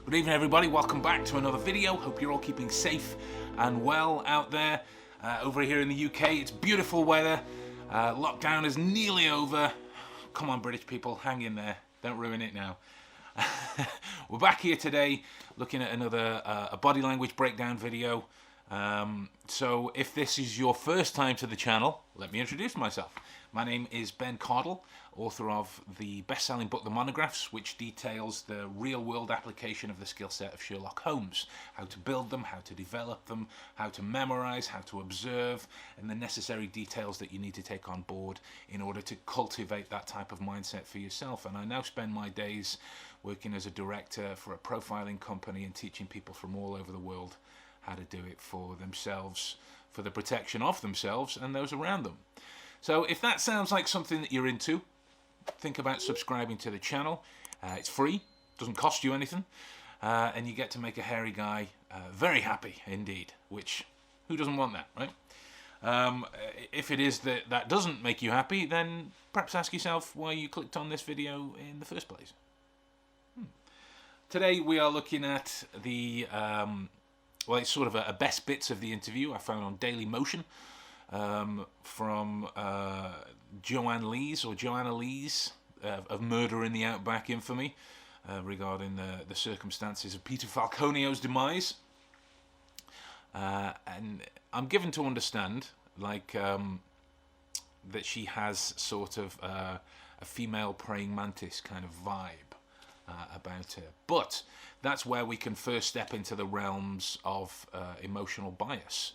Good evening everybody, welcome back to another video. Hope you're all keeping safe and well out there. Over here in the UK it's beautiful weather. Lockdown is nearly over. Come on British people, hang in there, don't ruin it now. We're back here today looking at another a body language breakdown video. So if this is your first time to the channel, let me introduce myself. My name is Ben Cardle, author of the best-selling book The Monographs, which details the real-world application of the skill set of Sherlock Holmes. How to build them, how to develop them, how to memorize, how to observe, and the necessary details that you need to take on board in order to cultivate that type of mindset for yourself. And I now spend my days working as a director for a profiling company and teaching people from all over the world how to do it for themselves, for the protection of themselves and those around them. So if that sounds like something that you're into, think about subscribing to the channel. It's free, doesn't cost you anything, and you get to make a hairy guy very happy indeed, which, who doesn't want that, right? If it is that doesn't make you happy, then perhaps ask yourself why you clicked on this video in the first place. Today we are looking at the, well, it's sort of a best bits of the interview I found on Daily Motion. From Joanne Lees of Murder in the Outback, infamy, regarding the circumstances of Peter Falconio's demise. And I'm given to understand, like, that she has sort of a female praying mantis kind of vibe about her. But that's where we can first step into the realms of emotional bias.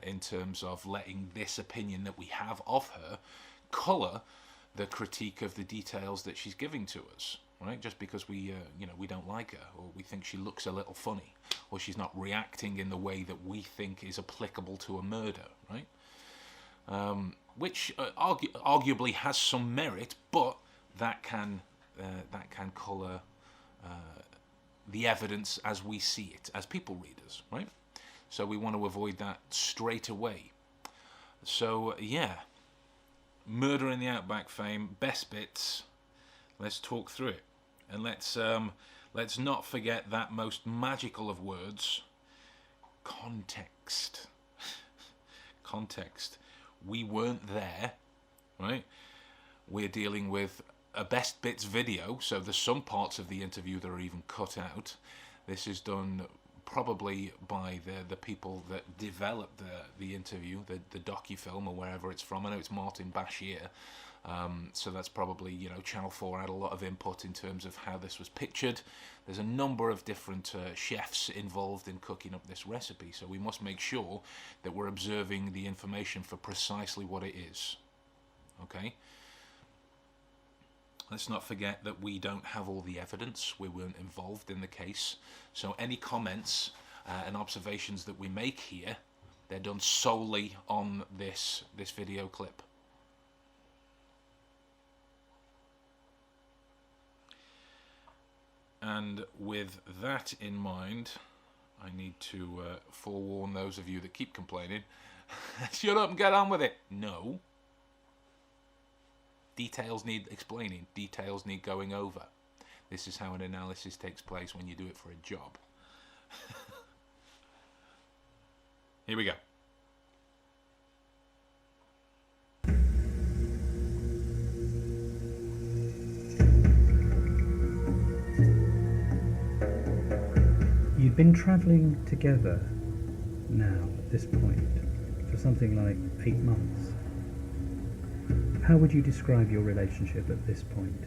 In terms of letting this opinion that we have of her colour the critique of the details that she's giving to us, right? Just because we, we don't like her, or we think she looks a little funny, or she's not reacting in the way that we think is applicable to a murder, right? Which arguably has some merit, but that can colour the evidence as we see it, as people readers, right? So we want to avoid that straight away. So yeah, Murder in the Outback fame, best bits. Let's talk through it, and let's not forget that most magical of words, context. Context. We weren't there, right? We're dealing with a best bits video, so there's some parts of the interview that are even cut out. This is done probably by the people that developed the interview, the docu-film, or wherever it's from. I know it's Martin Bashir, so that's probably, Channel 4 had a lot of input in terms of how this was pictured. There's a number of different chefs involved in cooking up this recipe, so we must make sure that we're observing the information for precisely what it is. Okay? Let's not forget that we don't have all the evidence. We weren't involved in the case. So any comments and observations that we make here, they're done solely on this video clip. And with that in mind, I need to forewarn those of you that keep complaining. Shut up and get on with it. No. Details need explaining. Details need going over. This is how an analysis takes place when you do it for a job. Here we go. You've been travelling together now, at this point, for something like 8 months. How would you describe your relationship at this point?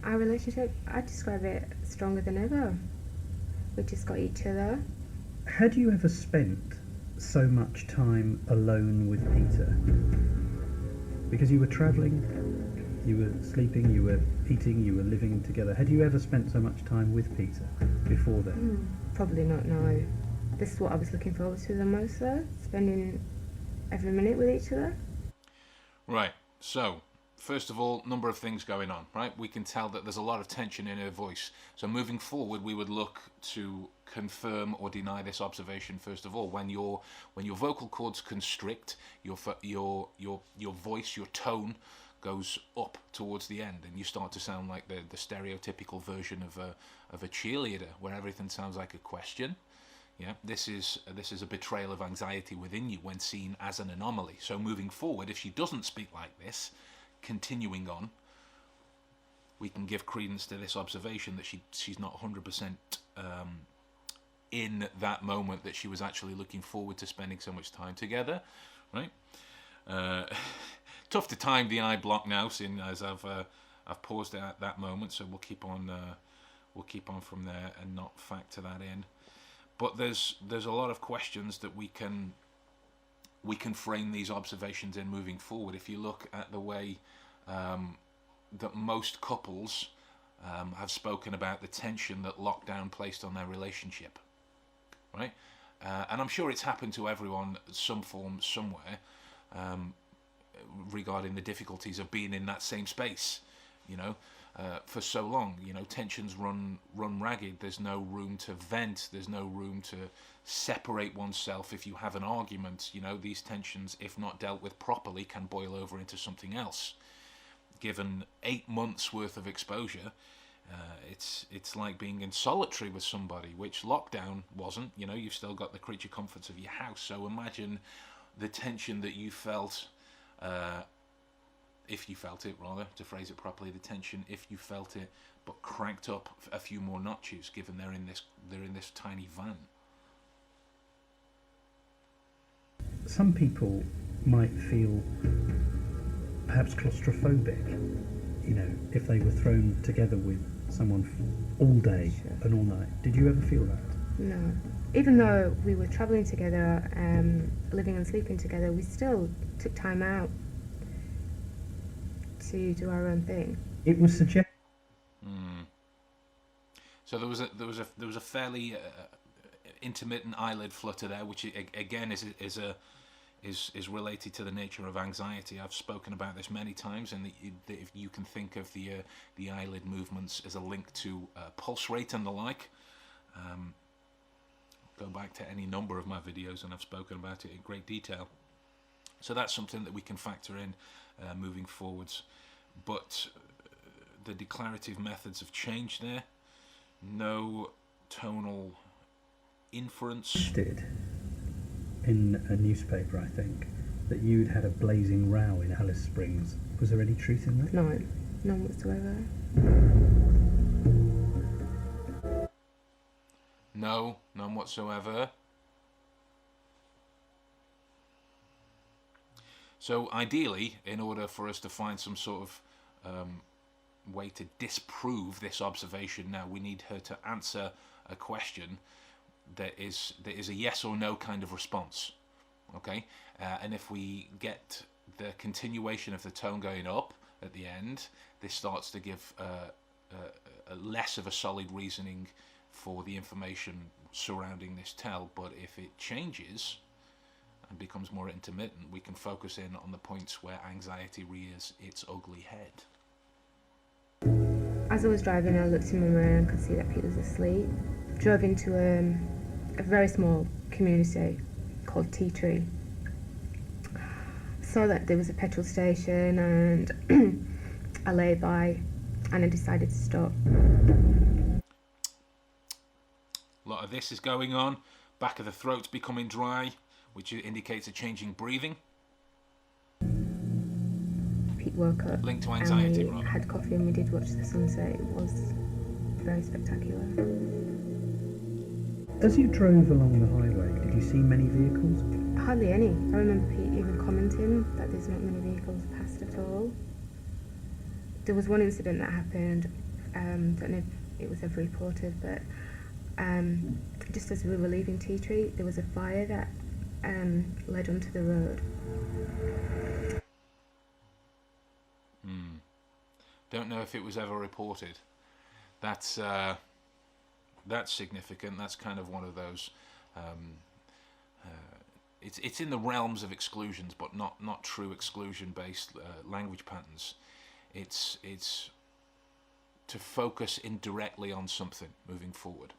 Our relationship, I'd describe it stronger than ever. We just got each other. Had you ever spent so much time alone with Peter? Because you were travelling, you were sleeping, you were eating, you were living together. Had you ever spent so much time with Peter before then? Probably not, no. This is what I was looking forward to the most, though. Spending every minute with each other. Right. So, first of all, number of things going on, right? We can tell that there's a lot of tension in her voice. So moving forward, we would look to confirm or deny this observation first of all. When your vocal cords constrict, your voice, your tone goes up towards the end, and you start to sound like the stereotypical version of a cheerleader, where everything sounds like a question. Yeah, this is a betrayal of anxiety within you when seen as an anomaly. So moving forward, if she doesn't speak like this, continuing on, we can give credence to this observation that she's not 100% in that moment, that she was actually looking forward to spending so much time together, right? Tough to time the eye block now, seeing as I've paused it at that moment, so we'll keep on from there and not factor that in. But there's a lot of questions that we can frame these observations in moving forward. If you look at the way that most couples have spoken about the tension that lockdown placed on their relationship, right? And I'm sure it's happened to everyone some form, somewhere, regarding the difficulties of being in that same space, you know, for so long. You know, tensions run ragged. There's no room to vent. There's no room to separate oneself if you have an argument. You know, these tensions, if not dealt with properly, can boil over into something else. Given 8 months worth of exposure, it's like being in solitary with somebody, which lockdown wasn't. You know, you've still got the creature comforts of your house. So imagine the tension that you felt, if you felt it, rather, to phrase it properly, the tension if you felt it, but cranked up a few more notches, given they're in this tiny van. Some people might feel perhaps claustrophobic, you know, if they were thrown together with someone all day and all night. Did you ever feel that? No. Even though we were travelling together, living and sleeping together, we still took time out to do our own thing. It was suggested. So there was a fairly intermittent eyelid flutter there, which again is related to the nature of anxiety. I've spoken about this many times, and that if you can think of the eyelid movements as a link to pulse rate and the like. Go back to any number of my videos, and I've spoken about it in great detail. So that's something that we can factor in moving forwards. But the declarative methods have changed there. No tonal inference. Did in a newspaper, I think, that you'd had a blazing row in Alice Springs. Was there any truth in that? No, none whatsoever. No, none whatsoever. So ideally, in order for us to find some sort of way to disprove this observation now, we need her to answer a question that is a yes or no kind of response. Okay? And if we get the continuation of the tone going up at the end, this starts to give a less of a solid reasoning for the information surrounding this tell. But if it changes and becomes more intermittent, we can focus in on the points where anxiety rears its ugly head. As I was driving, I looked in my mirror and could see that Pete was asleep. Drove into a very small community called Tea Tree. Saw that there was a petrol station, and I lay by, and I decided to stop. A lot of this is going on. Back of the throat's becoming dry, which indicates a changing breathing. Pete woke up. Linked to anxiety, and we rather. had coffee and we did watch the sunset. It was very spectacular. As you drove along the highway, did you see many vehicles? Hardly any. I remember Pete even commenting that there's not many vehicles past at all. There was one incident that happened, don't know if it was ever reported, but just as we were leaving Tea Tree, there was a fire that led onto the road. Don't know if it was ever reported. That's significant. That's kind of one of those. It's in the realms of exclusions, but not true exclusion-based language patterns. It's to focus indirectly on something moving forward.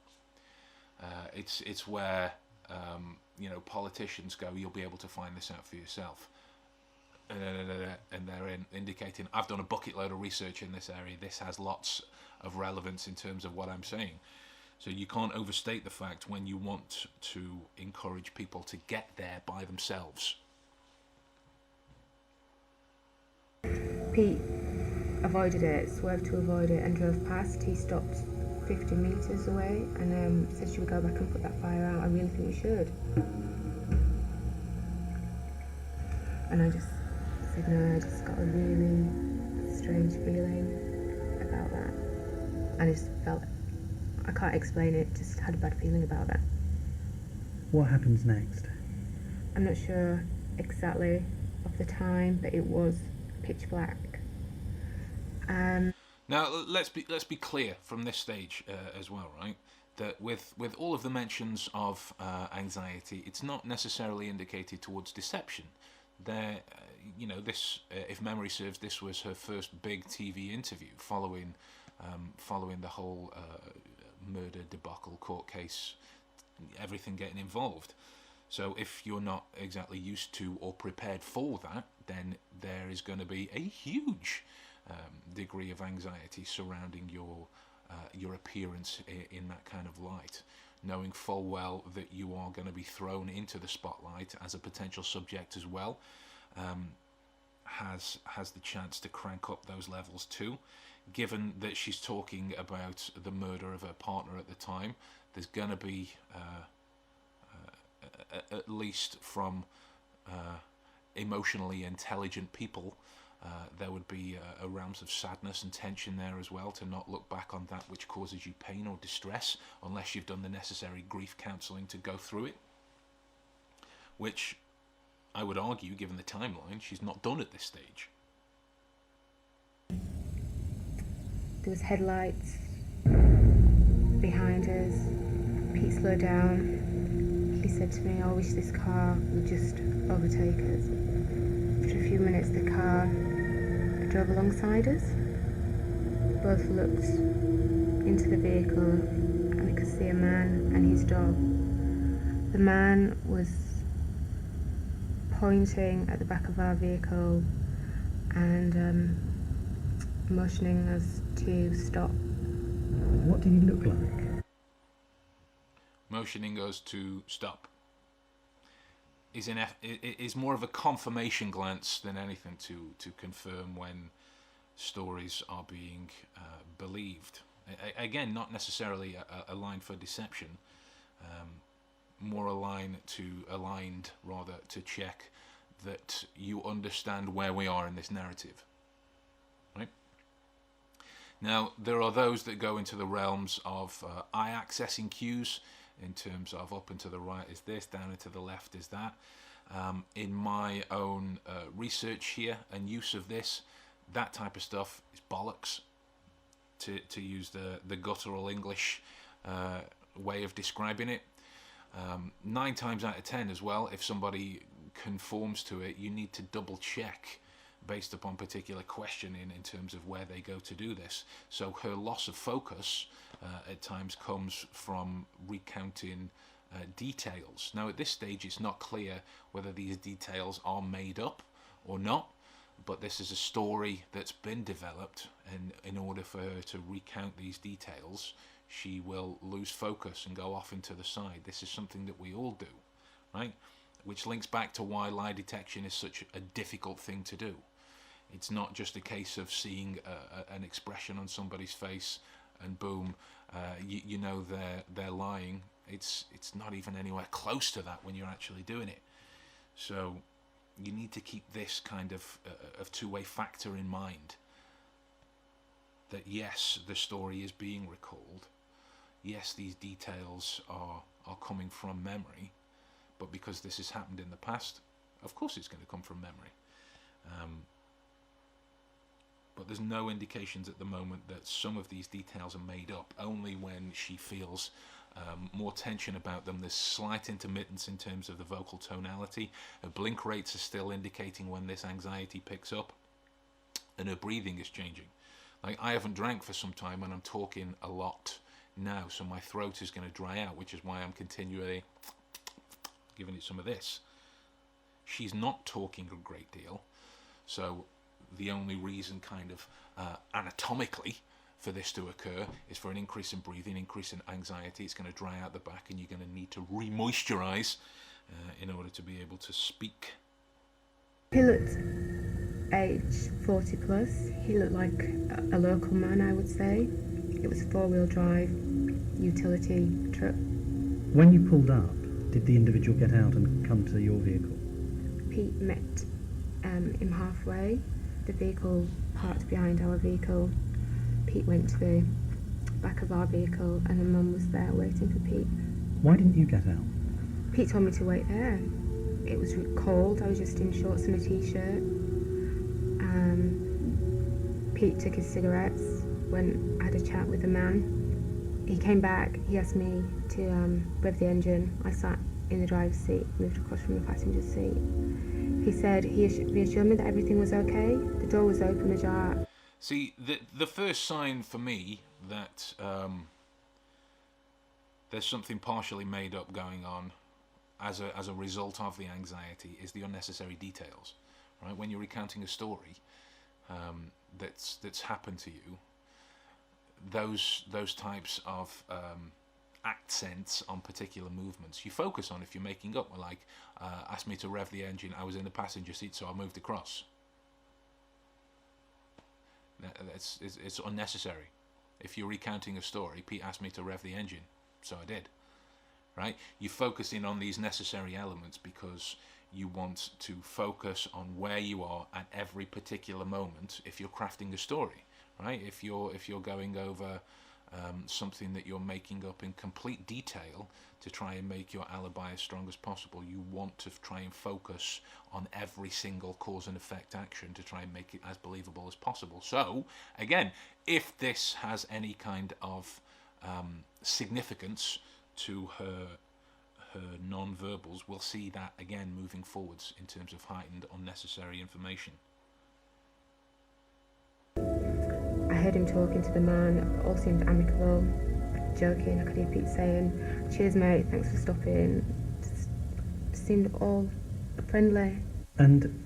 It's where politicians go, you'll be able to find this out for yourself. and they're indicating, I've done a bucket load of research in this area. This has lots of relevance in terms of what I'm saying. So you can't overstate the fact when you want to encourage people to get there by themselves. Pete avoided it, swerved to avoid it, and drove past. He stopped 50 metres away and said, should we go back and put that fire out? I really think we should. And I just said no. I just got a really strange feeling about that. I just felt, I can't explain it, just had a bad feeling about that. What happens next? I'm not sure exactly of the time, but it was pitch black. Now let's be clear from this stage as well, right? That with all of the mentions of anxiety, it's not necessarily indicated towards deception. There, this, if memory serves, this was her first big TV interview following the whole murder debacle, court case, everything getting involved. So if you're not exactly used to or prepared for that, then there is going to be a huge degree of anxiety surrounding your appearance in that kind of light, knowing full well that you are going to be thrown into the spotlight as a potential subject as well, has the chance to crank up those levels too. Given that she's talking about the murder of her partner at the time, there's going to be at least from emotionally intelligent people, there would be a realms of sadness and tension there as well, to not look back on that which causes you pain or distress unless you've done the necessary grief counselling to go through it, which I would argue, given the timeline, she's not done at this stage. There was headlights behind us. Pete slowed down. He said to me, I wish this car would just overtake us. After a few minutes, the car drove alongside us. Both looked into the vehicle and we could see a man and his dog. The man was pointing at the back of our vehicle and motioning us to stop. What did he look like? Motioning us to stop is more of a confirmation glance than anything to confirm when stories are being believed. Again, not necessarily a line for deception, more aligned to check that you understand where we are in this narrative. Right? Now, there are those that go into the realms of eye-accessing cues, in terms of up and to the right is this, down and to the left is that. In my own research here and use of this, that type of stuff is bollocks, to use the guttural English way of describing it. 9 times out of 10 as well, if somebody conforms to it, you need to double check based upon particular questioning in terms of where they go to do this. So her loss of focus at times comes from recounting details. Now at this stage it's not clear whether these details are made up or not, but this is a story that's been developed, and in order for her to recount these details, she will lose focus and go off into the side. This is something that we all do, right? Which links back to why lie detection is such a difficult thing to do. It's not just a case of seeing an expression on somebody's face and boom, you know they're lying. It's not even anywhere close to that when you're actually doing it. So you need to keep this kind of two-way factor in mind. That yes, the story is being recalled. Yes, these details are coming from memory, but because this has happened in the past, of course it's going to come from memory. But there's no indications at the moment that some of these details are made up. Only when she feels more tension about them. There's slight intermittence in terms of the vocal tonality. Her blink rates are still indicating when this anxiety picks up, and her breathing is changing. Like, I haven't drank for some time and I'm talking a lot now, so my throat is going to dry out, which is why I'm continually giving it some of this. She's not talking a great deal, So the only reason kind of anatomically for this to occur is for an increase in breathing, increase in anxiety. It's going to dry out the back, and you're going to need to re-moisturize in order to be able to speak. He looked age 40 plus. He looked like a local man, I would say. It was a 4-wheel drive utility truck. When you pulled up, did the individual get out and come to your vehicle? Pete met him halfway. The vehicle parked behind our vehicle. Pete went to the back of our vehicle, and the mum was there waiting for Pete. Why didn't you get out? Pete told me to wait there. It was cold. I was just in shorts and a t-shirt. Pete took his cigarettes, went, had a chat with the man. He came back. He asked me to rev the engine. I sat in the driver's seat, moved across from the passenger seat. He said he reassured me that everything was okay. The door was open ajar. See, the first sign for me that there's something partially made up going on as a result of the anxiety is the unnecessary details, right? When you're recounting a story that's happened to you, those types of accents on particular movements you focus on if you're making up. Like, asked me to rev the engine, I was in the passenger seat, so I moved across. It's unnecessary. If you're recounting a story, Pete asked me to rev the engine, so I did. Right? You focus in on these necessary elements because you want to focus on where you are at every particular moment if you're crafting a story. Right? If you're going over something that you're making up in complete detail to try and make your alibi as strong as possible, you want to try and focus on every single cause and effect action to try and make it as believable as possible. So again, if this has any kind of significance to her non-verbals, we'll see that again moving forwards in terms of heightened unnecessary information. I heard him talking to the man. All seemed amicable, joking. I could hear Pete saying, "Cheers, mate. Thanks for stopping." Just seemed all friendly. And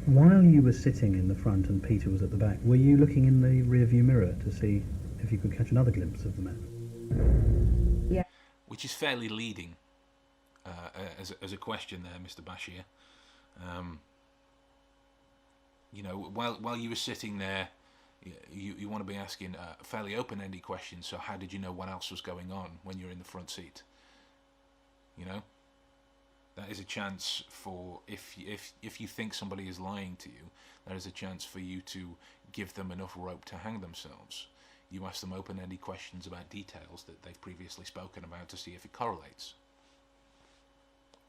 while you were sitting in the front and Peter was at the back, were you looking in the rearview mirror to see if you could catch another glimpse of the man? Yeah. Which is fairly leading as a question there, Mr. Bashir. You know, while you were sitting there, you want to be asking fairly open-ended questions. So how did you know what else was going on when you're in the front seat? You know, that is a chance for, if you think somebody is lying to you, there is a chance for you to give them enough rope to hang themselves. You ask them open-ended questions about details that they've previously spoken about to see if it correlates.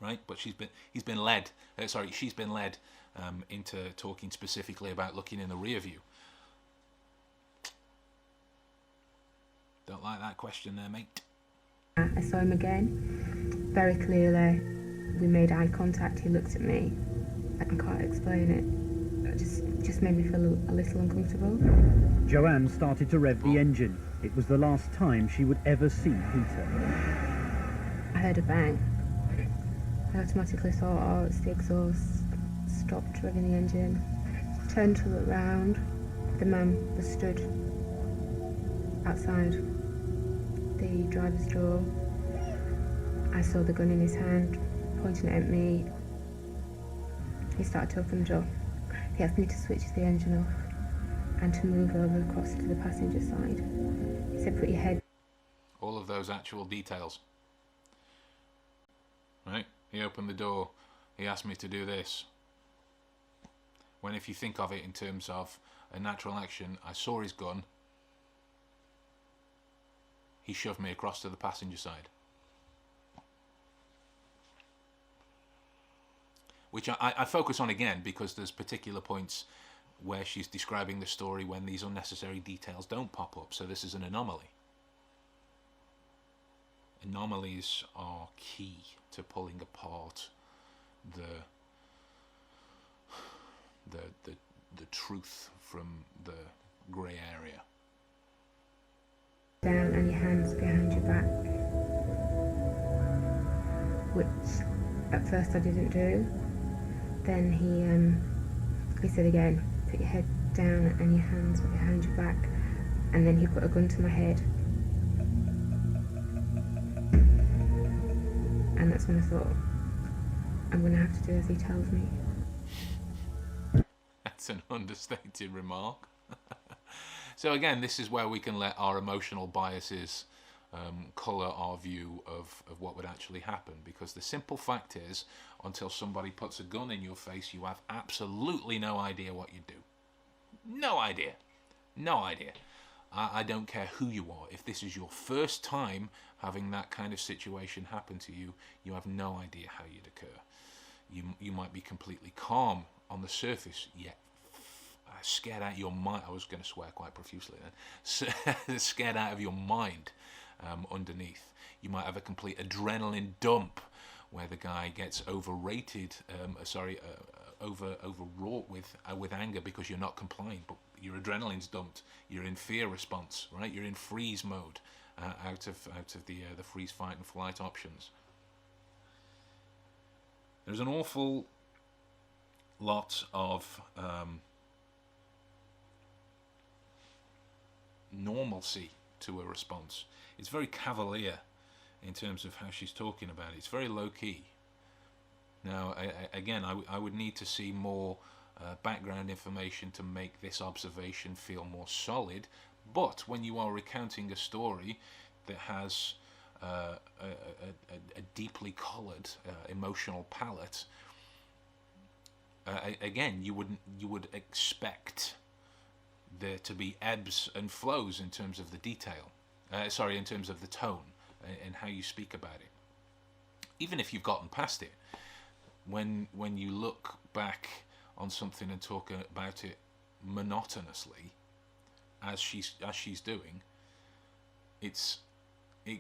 Right? But she's been led into talking specifically about looking in the rear view. Don't like that question there, mate. I saw him again, very clearly. We made eye contact. He looked at me. I can't explain it. It just made me feel a little uncomfortable. Joanne started to rev the engine. It was the last time she would ever see Peter. I heard a bang. I automatically thought, oh, it's the exhaust. Stopped revving the engine. Turned to look round. The man was stood outside the driver's door. I saw the gun in his hand, pointing it at me. He started to open the door. He asked me to switch the engine off and to move over across to the passenger side. He said, put your head... All of those actual details. Right? He opened the door. He asked me to do this. When if you think of it in terms of a natural action, I saw his gun. He shoved me across to the passenger side. Which I focus on again because there's particular points where she's describing the story when these unnecessary details don't pop up. So this is an anomaly. Anomalies are key to pulling apart the truth from the grey area. Down and your hands behind your back, which at first I didn't do. Then he he said again, put your head down and your hands behind your back. And then he put a gun to my head. And that's when I thought, I'm going to have to do as he tells me. That's an understated remark. So again, this is where we can let our emotional biases colour our view of what would actually happen, because the simple fact is, until somebody puts a gun in your face, you have absolutely no idea what you do. No idea. No idea. I don't care who you are. If this is your first time having that kind of situation happen to you, you have no idea how you'd occur. You might be completely calm on the surface, yet scared out of your mind. I was going to swear quite profusely then. Scared out of your mind underneath. You might have a complete adrenaline dump where the guy gets overwrought with anger because you're not complying, but your adrenaline's dumped. You're in fear response, right? You're in freeze mode, out of the freeze, fight, and flight options. There's an awful lot of normalcy to her response. It's very cavalier in terms of how she's talking about it. It's very low key. Now, I would need to see more background information to make this observation feel more solid. But when you are recounting a story that has a deeply coloured emotional palette, again, you would expect there to be ebbs and flows in terms of the detail. In terms of the tone and how you speak about it. Even if you've gotten past it, when you look back on something and talk about it monotonously, as she's doing, it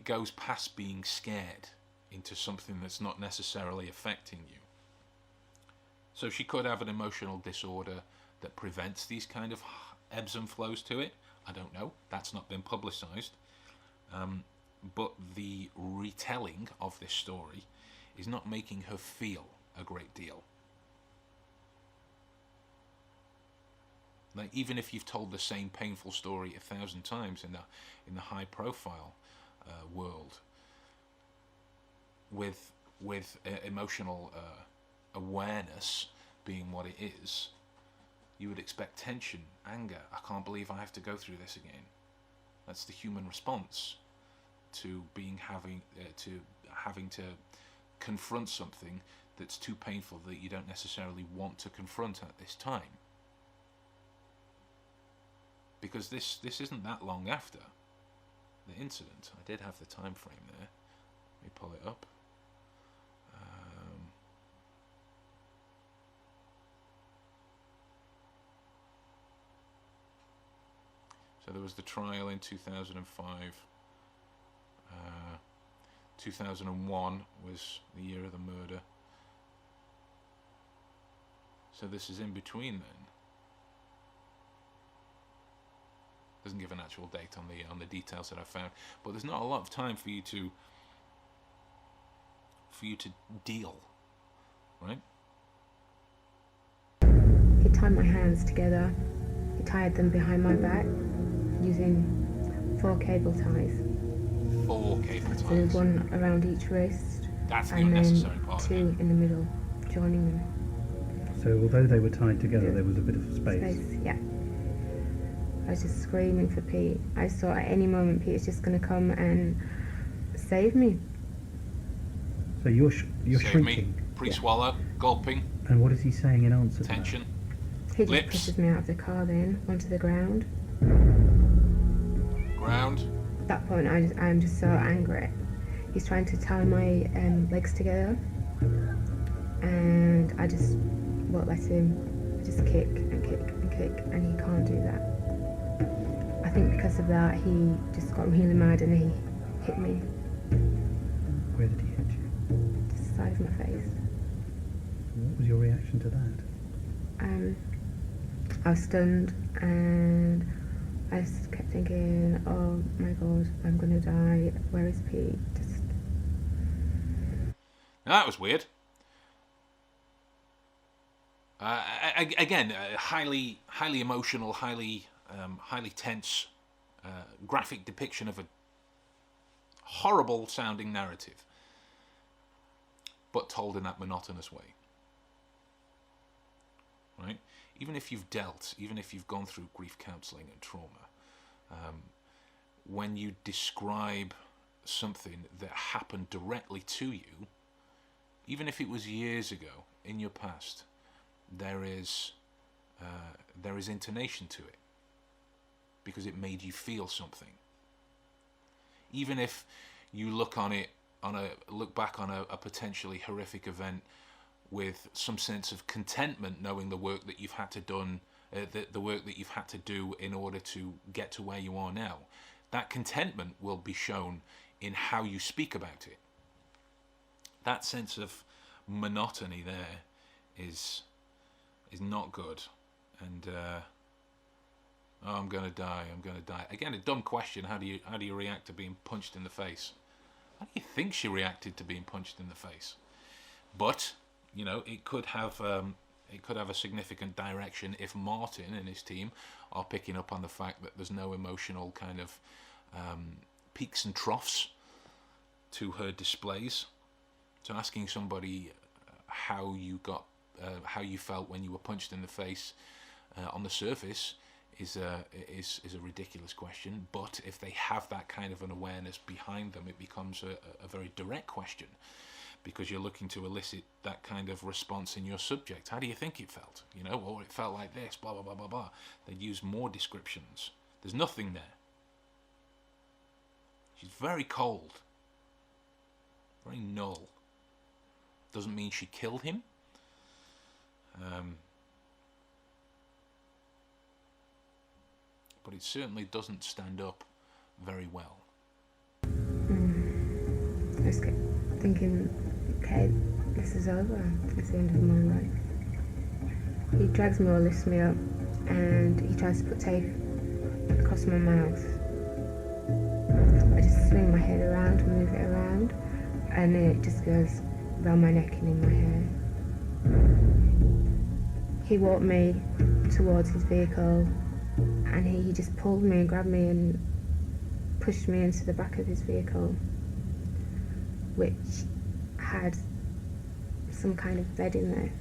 goes past being scared into something that's not necessarily affecting you. So she could have an emotional disorder that prevents these kind of ebbs and flows to it. I don't know. That's not been publicised. But the retelling of this story is not making her feel a great deal. Like, even if you've told the same painful story 1,000 times in the high profile world, with emotional awareness being what it is, you would expect tension, anger. I can't believe I have to go through this again. That's the human response to having to confront something that's too painful that you don't necessarily want to confront at this time. Because this isn't that long after the incident. I did have the time frame there. Let me pull it up. So there was the trial in 2005. 2001 was the year of the murder. So this is in between then. Doesn't give an actual date on the details that I found, but there's not a lot of time for you to deal, right? He tied my hands together. He tied them behind my back using 4 cable ties. 4 cable ties. So there's one around each wrist. That's the and unnecessary then part. 2 in the middle, joining them. So although they were tied together, there was a bit of space. Yeah. I was just screaming for Pete. I saw at any moment Pete is just going to come and save me. So you're Save shrinking. me. Pre-swallow, gulping, And what is he saying in answer to tension. He just Lips. pushes me out of the car then, onto the ground. Ground. At that point, I'm just so angry. He's trying to tie my legs together, and I just won't let him. I just kick and kick and kick, and he can't do that. I think because of that, he just got really mad and he hit me. Where did he hit you? Just the side of my face. What was your reaction to that? I was stunned, and I just kept thinking, oh my god, I'm gonna die. Where is Pete? Just Now that was weird. Again, highly emotional, highly tense, graphic depiction of a horrible sounding narrative, but told in that monotonous way. Right? Even if you've gone through grief counselling and trauma, when you describe something that happened directly to you, even if it was years ago in your past, there is intonation to it because it made you feel something. Even if you look back on a potentially horrific event with some sense of contentment, knowing the work that you've had to do in order to get to where you are now, that contentment will be shown in how you speak about it. That sense of monotony there is not good. And oh, I'm gonna die. Again, a dumb question. How do you react to being punched in the face? How do you think she reacted to being punched in the face? But you know, it could have a significant direction if Martin and his team are picking up on the fact that there's no emotional kind of peaks and troughs to her displays. So asking somebody how you felt when you were punched in the face on the surface is a ridiculous question. But if they have that kind of an awareness behind them, it becomes a very direct question, because you're looking to elicit that kind of response in your subject. How do you think it felt? You know, or it felt like this, blah, blah, blah, blah, blah. They'd use more descriptions. There's nothing there. She's very cold. Very null. Doesn't mean she killed him. But it certainly doesn't stand up very well. I just kept thinking, okay, this is over. It's the end of my life. He drags me or lifts me up, and he tries to put tape across my mouth. I just swing my head around and move it around, and then it just goes around my neck and in my hair. He walked me towards his vehicle, and he just pulled me and grabbed me and pushed me into the back of his vehicle, which had some kind of bed in there.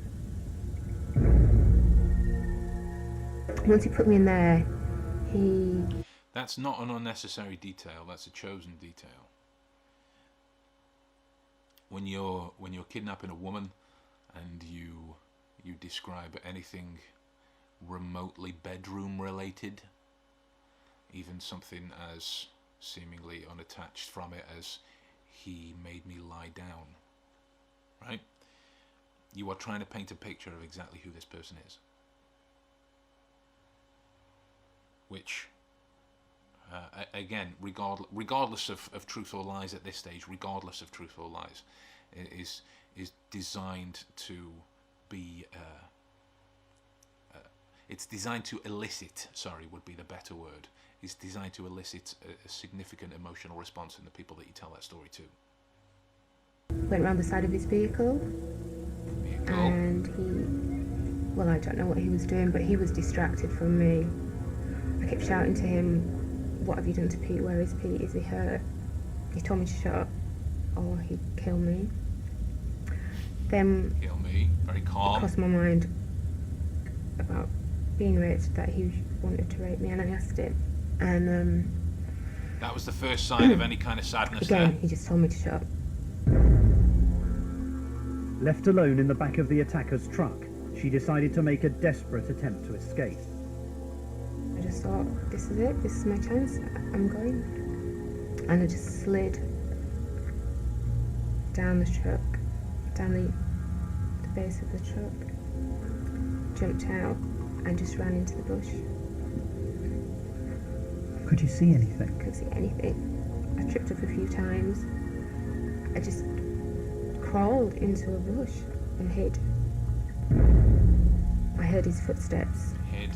Once he put me in there, That's not an unnecessary detail, that's a chosen detail. When you're kidnapping a woman and you describe anything remotely bedroom related, even something as seemingly unattached from it as he made me lie down, right? You are trying to paint a picture of exactly who this person is, which again, regardless of truth or lies at this stage, regardless of truth or lies, is designed to be it's designed to elicit, would be the better word. It's designed to elicit a significant emotional response in the people that you tell that story to. Went round the side of his vehicle, and well, I don't know what he was doing, but he was distracted from me. I kept shouting to him, "What have you done to Pete? Where is Pete? Is he hurt?" He told me to shut up or he'd kill me. Then Kill me, very calm. It crossed my mind about being raped, that he wanted to rape me, and I asked him, and that was the first sign of any kind of sadness again, there. he just told me to shut up. Left alone in the back of the attacker's truck, she decided to make a desperate attempt to escape. I just thought, this is it, this is my chance, I'm going. And I just slid down the truck, down the base of the truck, jumped out and just ran into the bush. Could you see anything? Couldn't see anything. I tripped up a few times. I just crawled into a bush and hid. I heard his footsteps. Hid.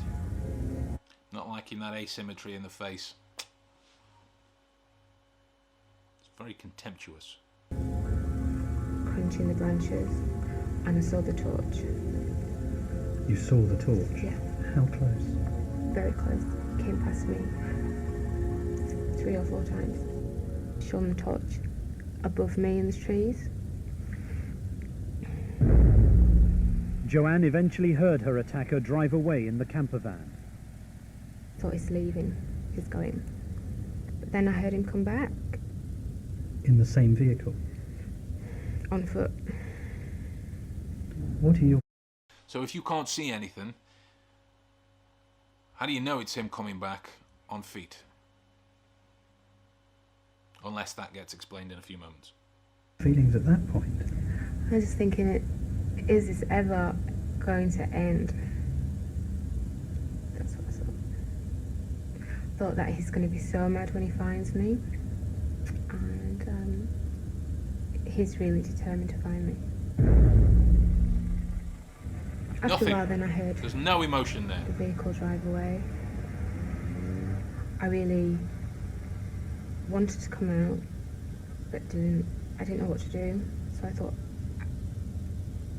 Not liking that asymmetry in the face. It's very contemptuous. Crunching the branches, and I saw the torch. You saw the torch? Yeah, How close? very close. Came past me 3 or 4 times. Shone the torch above me in the trees. Joanne eventually heard her attacker drive away in the camper van. Thought he's leaving, he's going. But then I heard him come back In the same vehicle? on foot. What are your... So if you can't see anything, how do you know it's him coming back on feet? Unless that gets explained in a few moments. feelings at that point? I was just thinking, is this ever going to end? That's what I thought. Thought that he's going to be so mad when he finds me. And he's really determined to find me. After Nothing. a while then I heard There's no emotion there. the vehicle drive away. I really wanted to come out, but I didn't know what to do. So I thought,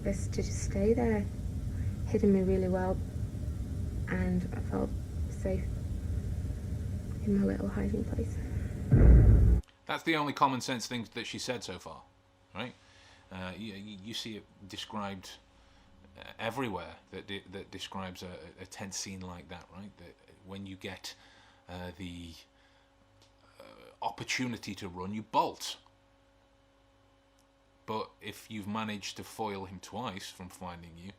best to just stay there. Hidden me really well, and I felt safe in my little hiding place. That's the only common sense thing that she said so far, right? You see it described everywhere that describes a tense scene like that, right? That when you get the opportunity to run, you bolt. But if you've managed to foil him twice from finding you,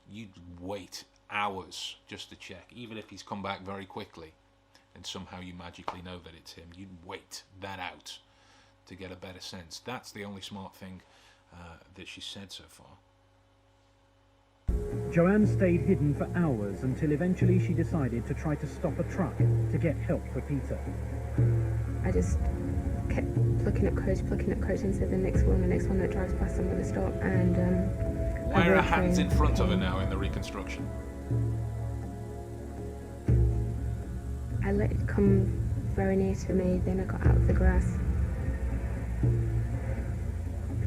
you'd wait hours just to check. Even if he's come back very quickly and somehow you magically know that it's him, you'd wait that out to get a better sense. That's the only smart thing that she said so far. Joanne stayed hidden for hours until eventually she decided to try to stop a truck to get help for Peter. I just kept plucking up courage and said the next one that drives past, I'm going to stop. And Why are her hands in front of her now in the reconstruction? I let it come very near to me, then I got out of the grass.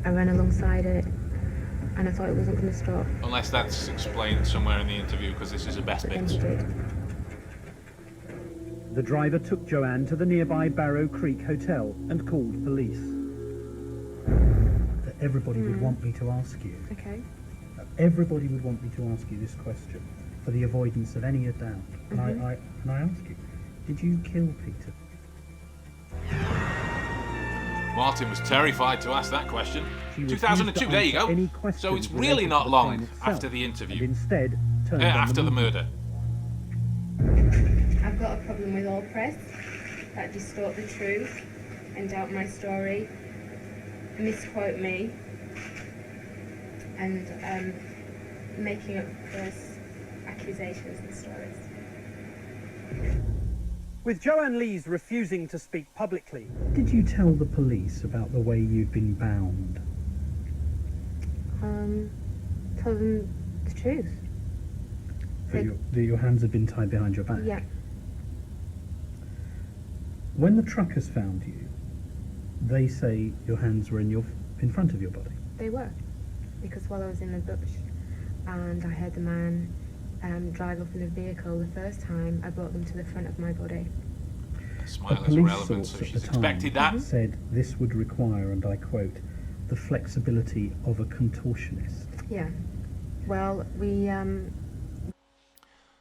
I ran alongside it, and I thought it wasn't going to stop. Unless that's explained somewhere in the interview, because this is the best But then bit. he did. The driver took Joanne to the nearby Barrow Creek Hotel and called police. That everybody would want me to ask you. Okay. Everybody would want me to ask you this question for the avoidance of any doubt. And I ask you, did you kill Peter? Martin was terrified to ask that question. She refused 2002, to there you answer any go. questions So it's related really to not the long crime itself, after the and interview. instead turned on After the movie. murder. I've got a problem with all press that distort the truth and doubt my story, misquote me, and making up false accusations and stories. With Joanne Lees refusing to speak publicly, Did you tell the police about the way you'd been bound? Tell them the truth. That your hands had been tied behind your back? Yeah. When the truckers found you, they say your hands were in front of your body. They were, because while I was in the bush and I heard the man drive up in the vehicle the first time, I brought them to the front of my body. The A smile is police irrelevant, source so at she's the time expected that. said this would require, and I quote, the flexibility of a contortionist. Yeah. Well, we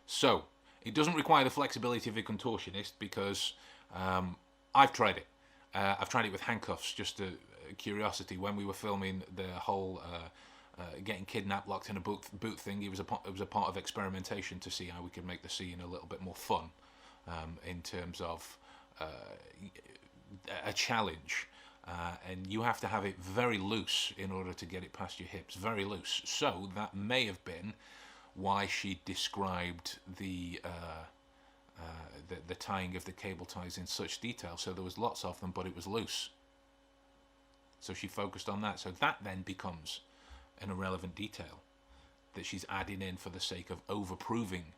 So, it doesn't require the flexibility of a contortionist because I've tried it. I've tried it with handcuffs, just a curiosity. When we were filming the whole getting kidnapped, locked in a boot thing, it was a part of experimentation to see how we could make the scene a little bit more fun in terms of a challenge. And you have to have it very loose in order to get it past your hips, very loose. So that may have been why she described the tying of the cable ties in such detail. So there was lots of them, but it was loose. So she focused on that. So that then becomes an irrelevant detail that she's adding in for the sake of overproving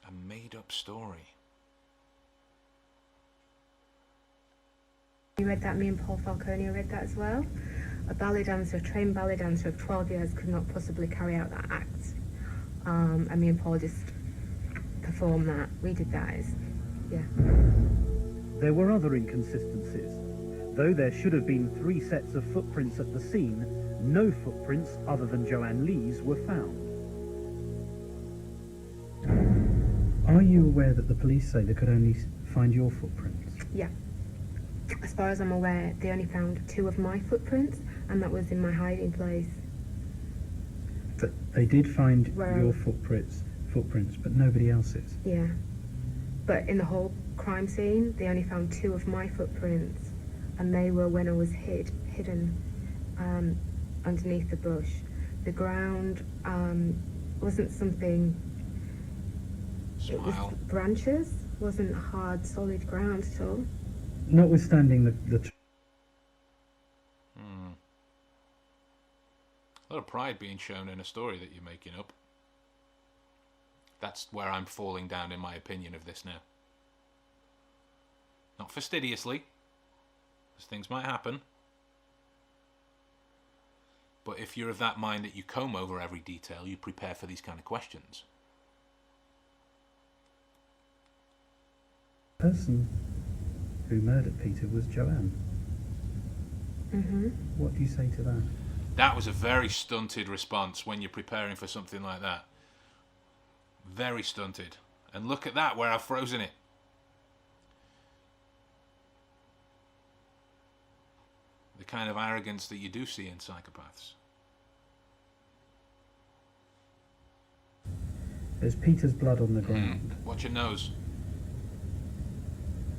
a made-up story. read that. Me and Paul Falcone read that as well. a ballet dancer, a trained ballet dancer of 12 years could not possibly carry out that act. And me and Paul just performed that. We did that. Yeah. There were other inconsistencies. Though there should have been 3 sets of footprints at the scene, no footprints other than Joanne Lees were found. Are you aware that the police say they could only find your footprints? Yeah. As far as I'm aware, they only found 2 of my footprints, and that was in my hiding place. But they did find Well- your footprints, but nobody else's. Yeah. But in the whole crime scene, they only found 2 of my footprints, and they were when I was hidden underneath the bush. The ground wasn't something. It was Smile. branches, wasn't hard, solid ground at all. Notwithstanding the A lot of pride being shown in a story that you're making up. That's where I'm falling down in my opinion of this now. Not fastidiously, because things might happen. But if you're of that mind that you comb over every detail, you prepare for these kind of questions. person who murdered Peter was Joanne. Mm-hmm. What do you say to that? That was a very stunted response when you're preparing for something like that. Very stunted. And look at that, where I've frozen it. The kind of arrogance that you do see in psychopaths. There's Peter's blood on the ground. Watch your nose.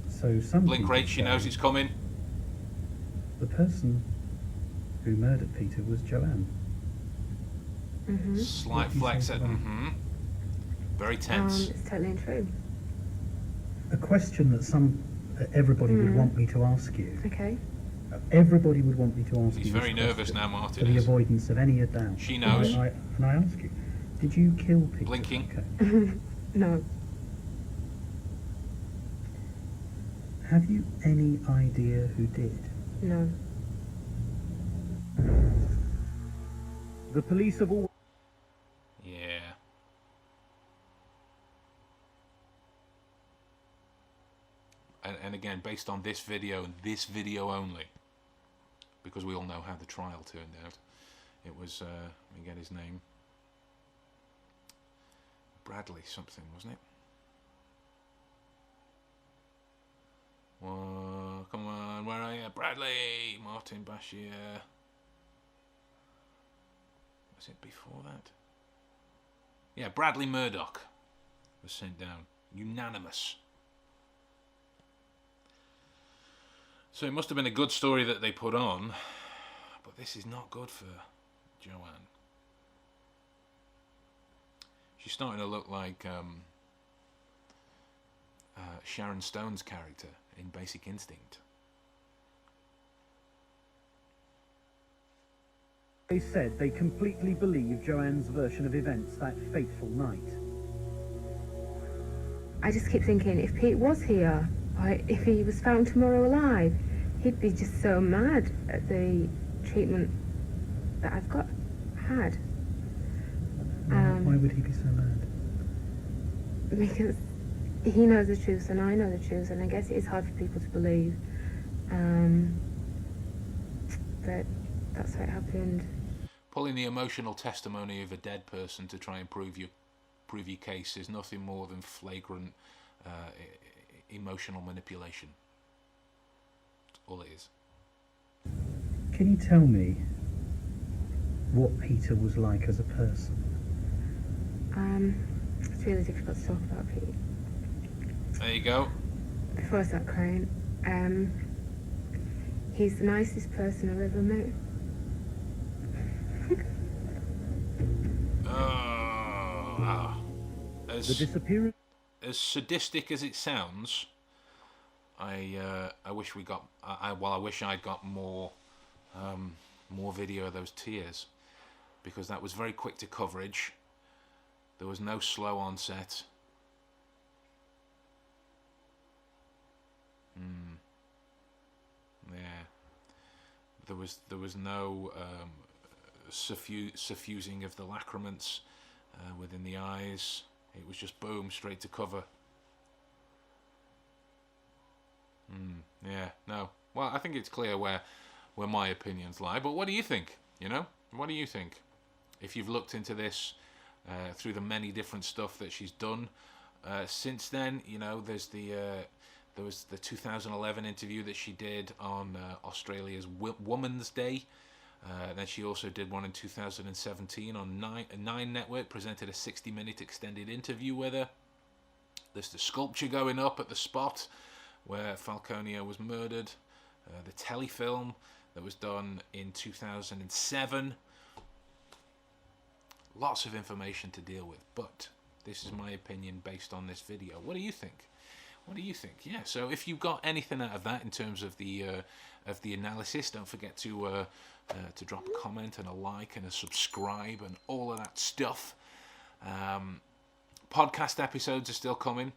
So some Blink people rate, she say knows it's coming. the person who murdered Peter was Joanne. Mm-hmm. Slight What do you flex say at to that? Very tense. It's totally untrue. A question that everybody would want me to ask you. Okay. Everybody would want me to ask He's you. very this nervous question now, For Martin the is. avoidance of any doubt. She knows. And I ask you, did you kill Peter? Blinking. Okay. No. Have you any idea who did? No. The police have all... Yeah. And again, based on this video and this video only, because we all know how the trial turned out, it was, let me get his name, Bradley something, wasn't it? Well, come on, where are you? Bradley! Martin Bashir. Was it before that? Yeah, Bradley Murdoch was sent down. Unanimous. So it must have been a good story that they put on, but this is not good for Joanne. She's starting to look like Sharon Stone's character in Basic Instinct. They said they completely believe Joanne's version of events that fateful night. I just keep thinking, if Pete was here, or if he was found tomorrow alive, he'd be just so mad at the treatment that I've had. Why would he be so mad? Because he knows the truth and I know the truth, and I guess it is hard for people to believe. But that's what happened. Pulling the emotional testimony of a dead person to try and prove your case is nothing more than flagrant emotional manipulation. That's all it is. Can you tell me what Peter was like as a person? It's really difficult to talk about Pete. There you go. Before I start crying, he's the nicest person I've ever met. The disappearance... As sadistic as it sounds, I wish we got. I wish I'd got more video of those tears, because that was very quick to coverage. There was no slow onset. Yeah, there was no suffusing of the lacriments within the eyes. It was just boom, straight to cover. Yeah, no. Well, I think it's clear where my opinions lie. But what do you think? You know, what do you think? If you've looked into this through the many different stuff that she's done since then, you know, there was the 2011 interview that she did on Australia's Women's Day. Then she also did one in 2017 on Nine Network, presented a 60-minute extended interview with her. There's the sculpture going up at the spot where Falconio was murdered. The telefilm that was done in 2007. Lots of information to deal with, but this is my opinion based on this video. What do you think? What do you think? Yeah, so if you got anything out of that in terms of the analysis, don't forget to drop a comment and a like and a subscribe and all of that stuff. Podcast episodes are still coming.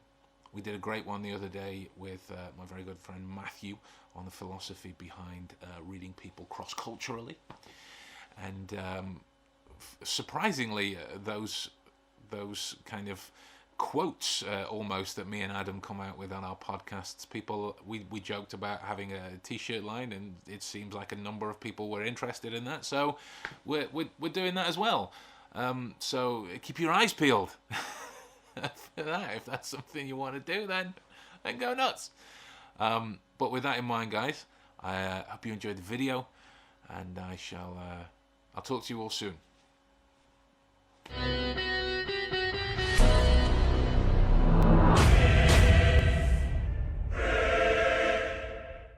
We did a great one the other day with my very good friend Matthew on the philosophy behind reading people cross-culturally. And surprisingly, those kind of quotes almost that me and Adam come out with on our podcasts, people, we joked about having a t-shirt line, and it seems like a number of people were interested in that, so we're doing that as well. So keep your eyes peeled for that. If that's something you want to do, then go nuts. But with that in mind, guys, I hope you enjoyed the video, and I'll talk to you all soon.